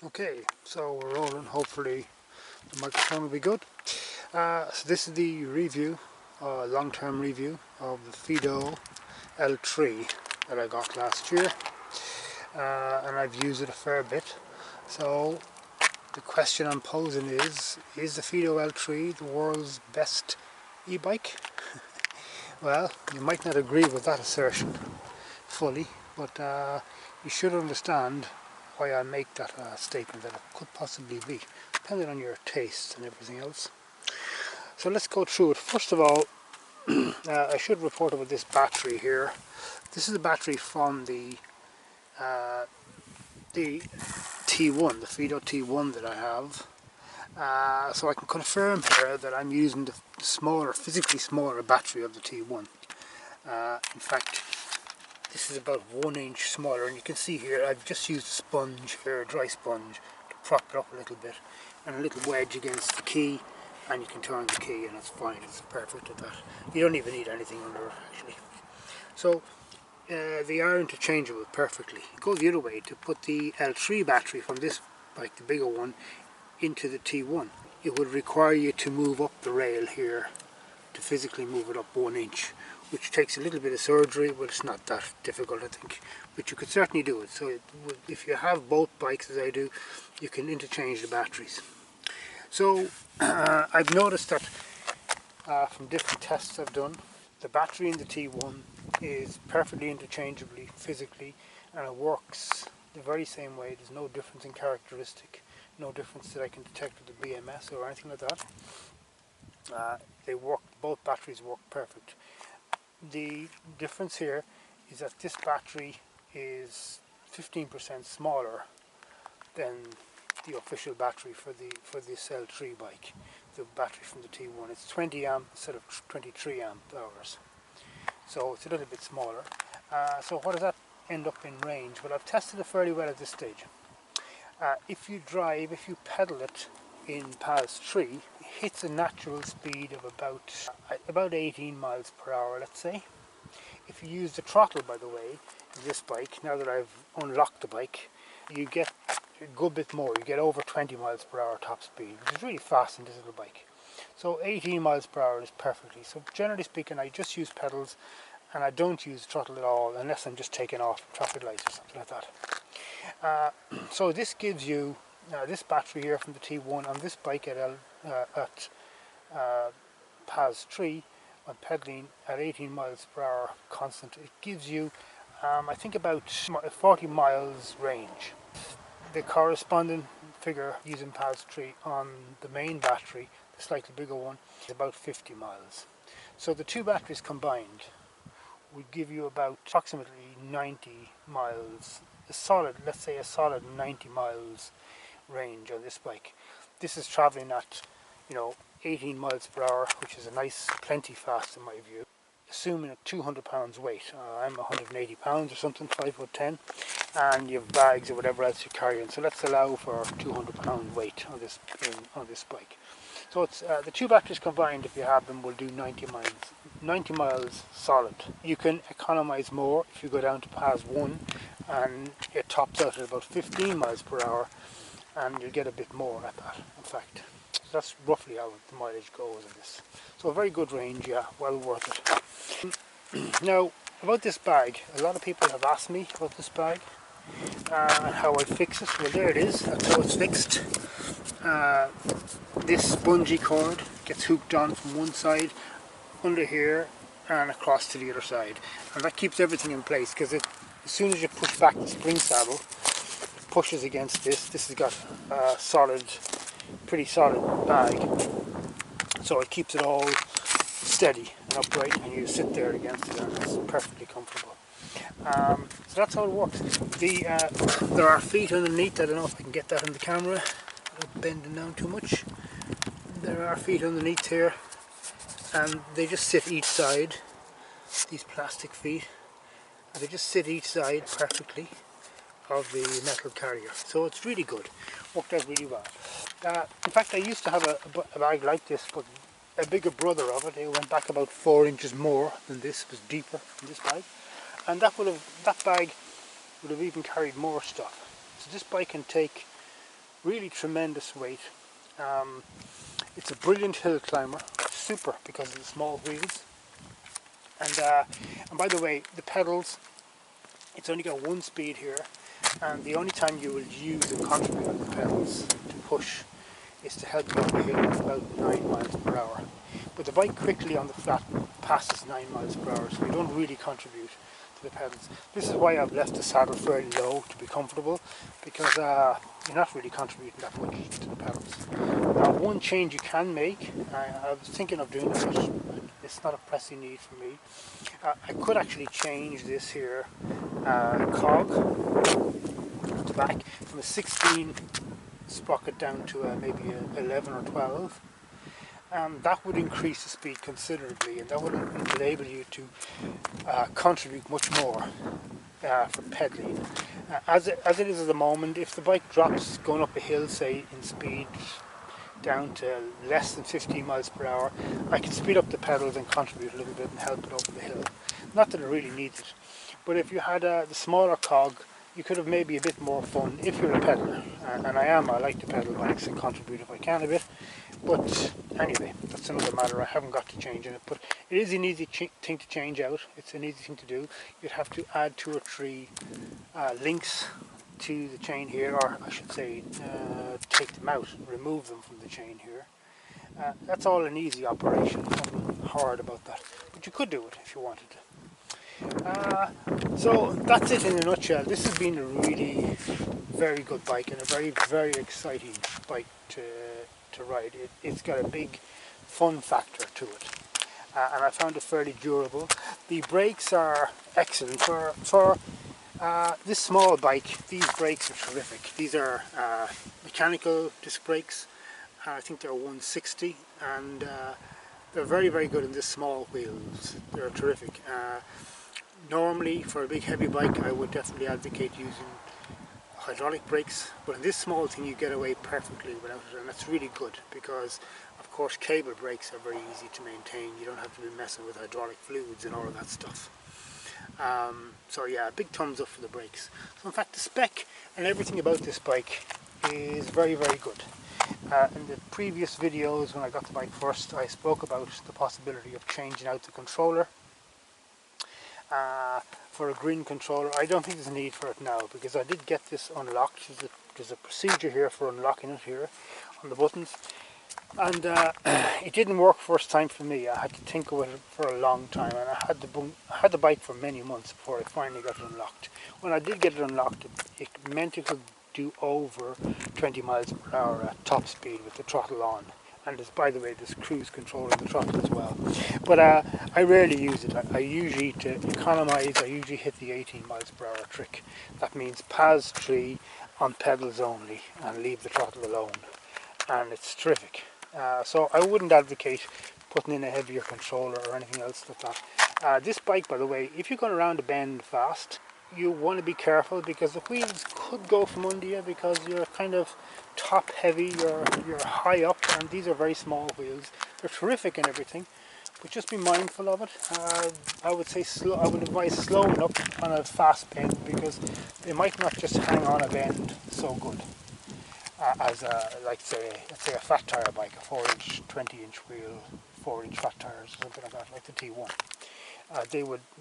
Okay, so we're rolling. Hopefully the microphone will be good. So this is the review, long-term review of the Fiido L3 that I got last year, and I've used it a fair bit. So the question I'm posing is the Fiido L3 the world's best e-bike? Well, you might not agree with that assertion fully, but you should understand why I make that statement, that it could possibly be, depending on your tastes and everything else. So let's go through it. First of all, I should report about this battery here. This is a battery from the T1, the Fiido T1 that I have. So I can confirm here that I'm using the smaller, physically smaller battery of the T1. In fact, this is about 1 inch smaller, and you can see here I've just used a sponge here, a dry sponge, to prop it up a little bit, and a little wedge against the key, and you can turn the key and it's fine, it's perfect at that. You don't even need anything under it actually. So they are interchangeable perfectly. Go the other way to put the L3 battery from this bike, the bigger one, into the T1. It would require you to move up the rail here, to physically move it up 1 inch, which takes a little bit of surgery, but it's not that difficult I think. But you could certainly do it. So if you have both bikes as I do, you can interchange the batteries. So I've noticed that from different tests I've done, the battery in the T1 is perfectly interchangeably physically, and it works the very same way. There's no difference in characteristic, no difference that I can detect with the BMS or anything like that. They work, both batteries work perfect. The difference here is that this battery is 15% smaller than the official battery for this L3 bike, the battery from the T1. It's 20 amp instead of 23 amp hours, so it's a little bit smaller. So what does that end up in range? Well, I've tested it fairly well at this stage. If you pedal it in PAS 3, it hits a natural speed of about 18 miles per hour, let's say. If you use the throttle, by the way, in this bike, now that I've unlocked the bike, you get a good bit more. You get over 20 miles per hour top speed, which is really fast in this little bike. So 18 miles per hour is perfectly. So generally speaking, I just use pedals, and I don't use the throttle at all unless I'm just taking off traffic lights or something like that. So this gives you this battery here from the T1 on this bike at PAS 3, on pedaling at 18 miles per hour constant. It gives you I think about 40 miles range. The corresponding figure using PAS 3 on the main battery, the slightly bigger one, is about 50 miles. So the two batteries combined would give you about approximately 90 miles, let's say a solid 90 miles range on this bike. This is traveling at 18 miles per hour, which is a nice plenty fast in my view, assuming a 200 pounds weight. I'm 180 pounds or something, 5'10", and you have bags or whatever else you're carrying, so let's allow for 200 pound weight on this bike. So it's the two batteries combined, if you have them, will do 90 miles solid. You can economize more if you go down to PAS 1, and it tops out at about 15 miles per hour, and you'll get a bit more at that, in fact. So that's roughly how the mileage goes in this. So a very good range, yeah, well worth it. Now, about this bag, a lot of people have asked me about this bag and how I fix it. Well, there it is, that's how it's fixed. This spongy cord gets hooked on from one side, under here, and across to the other side. And that keeps everything in place, because as soon as you push back the spring saddle, it pushes against this. This has got a pretty solid bag, so it keeps it all steady and upright, and you sit there against it and it's perfectly comfortable. So that's how it works. There are feet underneath. I don't know if I can get that in the camera without bending down too much. There are feet underneath here, and they just sit each side, these plastic feet, and they just sit each side perfectly of the metal carrier. So it's really good, worked out really well. In fact, I used to have a bag like this, but a bigger brother of it. It went back about 4 inches more than this, it was deeper than this bag, and that bag would have even carried more stuff. So this bike can take really tremendous weight. It's a brilliant hill climber, super because of the small wheels. And by the way, the pedals, it's only got one speed here, and the only time you will use and contribute on the pedals to push is to help you on the hill at about 9 miles per hour. But the bike quickly on the flat passes 9 miles per hour, so you don't really contribute to the pedals. This is why I've left the saddle fairly low to be comfortable, because you're not really contributing that much to the pedals. Now, one change you can make, I was thinking of doing it, but it's not a pressing need for me. I could actually change this here cog at the back from a 16 sprocket down to maybe a 11 or 12. That would increase the speed considerably, and that would enable you to contribute much more for pedaling. As it is at the moment, if the bike drops going up a hill, say in speed down to less than 15 miles per hour, I can speed up the pedals and contribute a little bit and help it over the hill. Not that it really needs it, but if you had the smaller cog, you could have maybe a bit more fun if you're a pedaler. And I like to pedal bikes and contribute if I can a bit. But anyway, that's another matter. I haven't got to change in it, but it is an easy thing to change out. It's an easy thing to do. You'd have to add 2 or 3 links to the chain here, or I should say take them out, remove them from the chain here. That's all an easy operation, nothing hard about that, but you could do it if you wanted to. So that's it in a nutshell. This has been a really very good bike and a very, very exciting bike to ride. It's got a big fun factor to it, and I found it fairly durable. The brakes are excellent for this small bike. These brakes are terrific. These are mechanical disc brakes. I think they're 160, and they're very, very good in this small wheels. They're terrific. Normally, for a big heavy bike, I would definitely advocate using hydraulic brakes, but in this small thing you get away perfectly without it, and that's really good because, of course, cable brakes are very easy to maintain. You don't have to be messing with hydraulic fluids and all of that stuff. So yeah, big thumbs up for the brakes. So in fact, the spec and everything about this bike is very, very good. In the previous videos, when I got the bike first, I spoke about the possibility of changing out the controller for a green controller. I don't think there's a need for it now, because I did get this unlocked. There's a procedure here for unlocking it here on the buttons, and it didn't work first time for me. I had to tinker with it for a long time, and I had the bike for many months before I finally got it unlocked. When I did get it unlocked, it meant it could do over 20 miles per hour at top speed with the throttle on. And there's, by the way, there's cruise control on the throttle as well. But I rarely use it. I usually, to economise, I usually hit the 18 miles per hour trick. That means PAS 3 on pedals only and leave the throttle alone. And it's terrific. So I wouldn't advocate putting in a heavier controller or anything else like that. This bike, by the way, if you're going around a bend fast, you want to be careful, because the wheels could go from under you, because you're kind of top heavy, you're high up, and these are very small wheels. They're terrific and everything, but just be mindful of it. I would say I would advise slowing up on a fast bend, because they might not just hang on a bend so good as let's say a fat tire bike, a 4-inch 20-inch wheel, 4-inch fat tires, something like that, like the T1.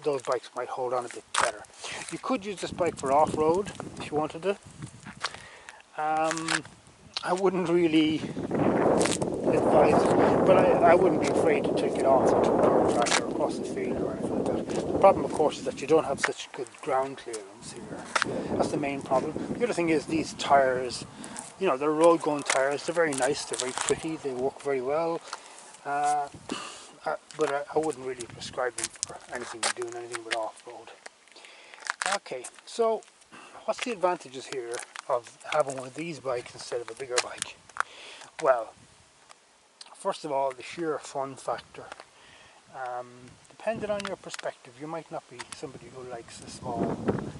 Those bikes might hold on a bit better. You could use this bike for off-road if you wanted to. I wouldn't really advise it, but I wouldn't be afraid to take it off into a dirt track or across the field or anything like that. The problem, of course, is that you don't have such good ground clearance here. That's the main problem. The other thing is these tires, you know, they're road-going tires. They're very nice, they're very pretty, they work very well. But I wouldn't really prescribe them for doing anything but off-road. Okay, so what's the advantages here of having one of these bikes instead of a bigger bike? Well, first of all, the sheer fun factor. Depending on your perspective, you might not be somebody who likes a small,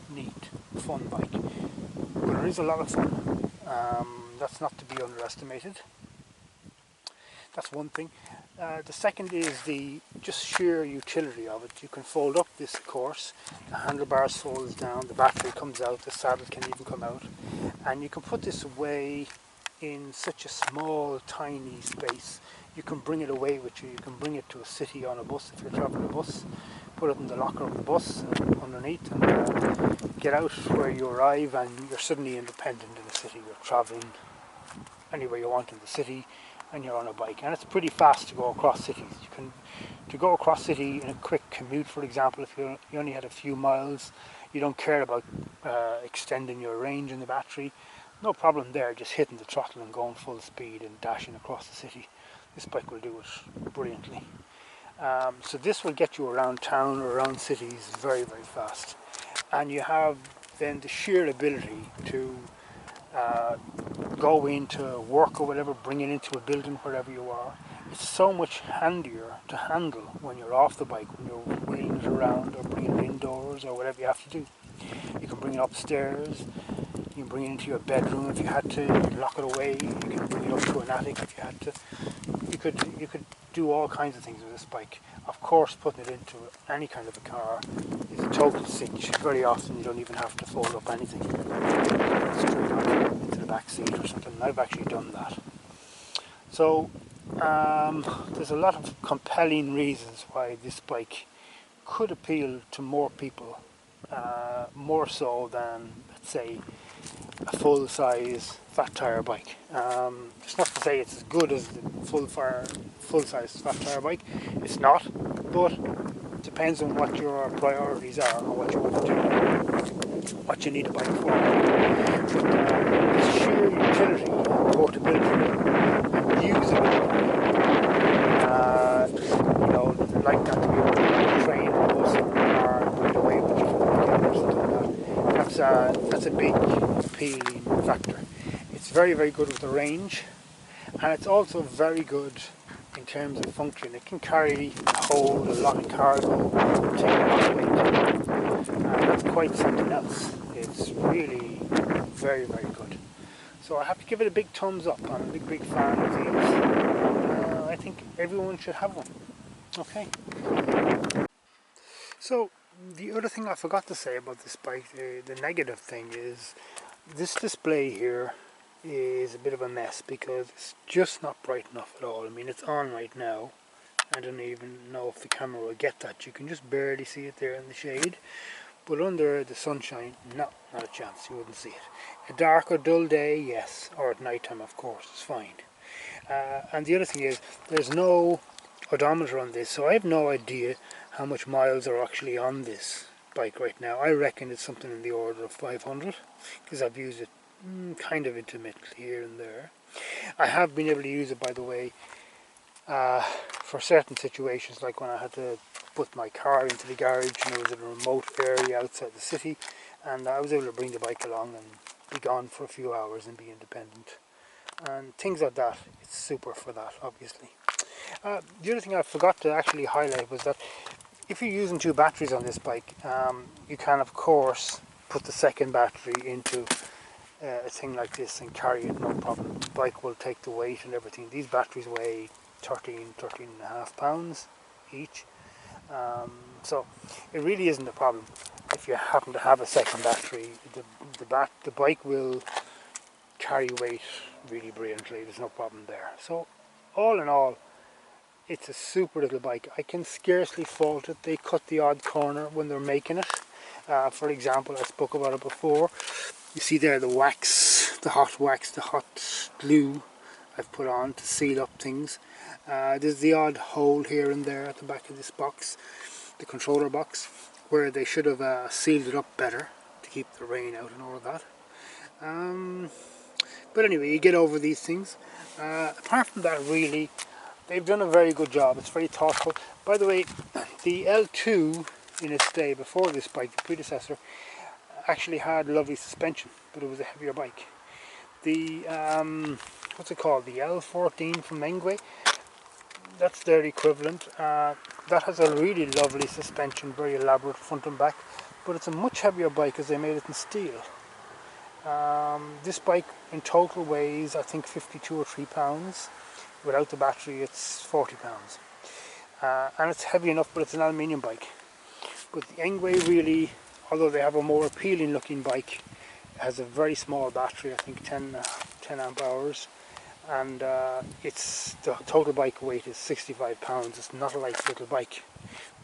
neat, fun bike, but there is a lot of fun. That's not to be underestimated. That's one thing. The second is the just sheer utility of it. You can fold up this, of course, the handlebars folds down, the battery comes out, the saddle can even come out, and you can put this away in such a small, tiny space. You can bring it away with you. You can bring it to a city on a bus if you're traveling a bus. Put it in the locker of the bus underneath, and get out where you arrive, and you're suddenly independent in the city. You're traveling anywhere you want in the city, and you're on a bike. And it's pretty fast to go across cities. To go across city in a quick commute, for example, if you only had a few miles, you don't care about extending your range in the battery, no problem there, just hitting the throttle and going full speed and dashing across the city. This bike will do it brilliantly. So this will get you around town or around cities very, very fast. And you have then the sheer ability to go into work or whatever, bring it into a building wherever you are. It's so much handier to handle when you're off the bike, when you're wheeling it around or bringing it indoors or whatever you have to do. You can bring it upstairs, you can bring it into your bedroom if you had to, you can lock it away, you can bring it up to an attic if you had to. You could do all kinds of things with this bike. Of course, putting it into any kind of a car is a total cinch. Very often you don't even have to fold up anything. Straight on into the back seat or something. I've actually done that. So there's a lot of compelling reasons why this bike could appeal to more people, more so than, let's say, a full-size fat tire bike. It's not to say it's as good as the full-size fat tire bike. It's not, but it depends on what your priorities are and what you want to do, what you need a bike for. But the sheer utility, portability, and usability, like that to be able to train or bus or car and bring it away with you or something like that. That's a big appealing factor. It's very, very good with the range, and it's also very good in terms of function. It can hold a lot of cargo, take a lot of weight, and that's quite something else. It's really very, very good. So I have to give it a big thumbs up. I'm a big fan of these. I think everyone should have one. Okay. So the other thing I forgot to say about this bike, the negative thing is this display here is a bit of a mess because it's just not bright enough at all. I mean, it's on right now. I don't even know if the camera will get that. You can just barely see it there in the shade. But under the sunshine, no, not a chance. You wouldn't see it. A dark or dull day, yes. Or at night time, of course, it's fine. And the other thing is, there's no odometer on this, so I have no idea how much miles are actually on this bike right now. I reckon it's something in the order of 500, because I've used it kind of intermittently here and there. I have been able to use it, by the way, for certain situations, like when I had to put my car into the garage and it was in a remote area outside the city, and I was able to bring the bike along and be gone for a few hours and be independent. And things like that, it's super for that, obviously. The other thing I forgot to actually highlight was that if you're using two batteries on this bike, you can of course put the second battery into a thing like this and carry it, no problem. The bike will take the weight and everything. These batteries weigh 13.5 pounds each, so it really isn't a problem. If you happen to have a second battery, the bike will carry weight really brilliantly. There's no problem there. So all in all, it's a super little bike. I can scarcely fault it. They cut the odd corner when they're making it. For example, I spoke about it before. You see there the wax, the hot glue I've put on to seal up things. There's the odd hole here and there at the back of this box, the controller box, where they should have sealed it up better to keep the rain out and all of that. But anyway, you get over these things. Apart from that, really, they've done a very good job. It's very thoughtful. By the way, the L2 in its day before this bike, the predecessor, actually had lovely suspension, but it was a heavier bike. The what's it called? The L14 from Mengwe. That's their equivalent. That has a really lovely suspension, very elaborate front and back, but it's a much heavier bike as they made it in steel. This bike in total weighs, I think, 52 or 3 pounds. Without the battery, it's 40 pounds. And it's heavy enough, but it's an aluminium bike. But the Mengwe really, although they have a more appealing looking bike, has a very small battery, I think 10 10 amp hours, and it's the total bike weight is 65 pounds. It's not a light little bike,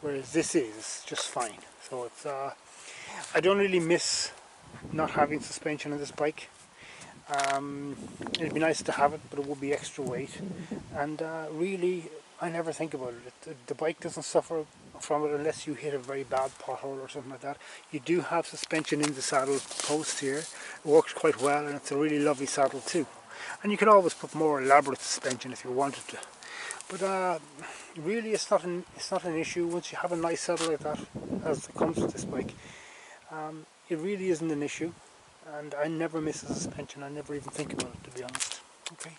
whereas this is just fine. So it's I don't really miss not having suspension on this bike. It'd be nice to have it, but it would be extra weight, and really I never think about it. The bike doesn't suffer from it unless you hit a very bad pothole or something like that. You do have suspension in the saddle post here. It works quite well, and it's a really lovely saddle too. And you can always put more elaborate suspension if you wanted to. But really it's not an issue once you have a nice saddle like that, as it comes with this bike. It really isn't an issue, and I never miss a suspension. I never even think about it, to be honest. Okay.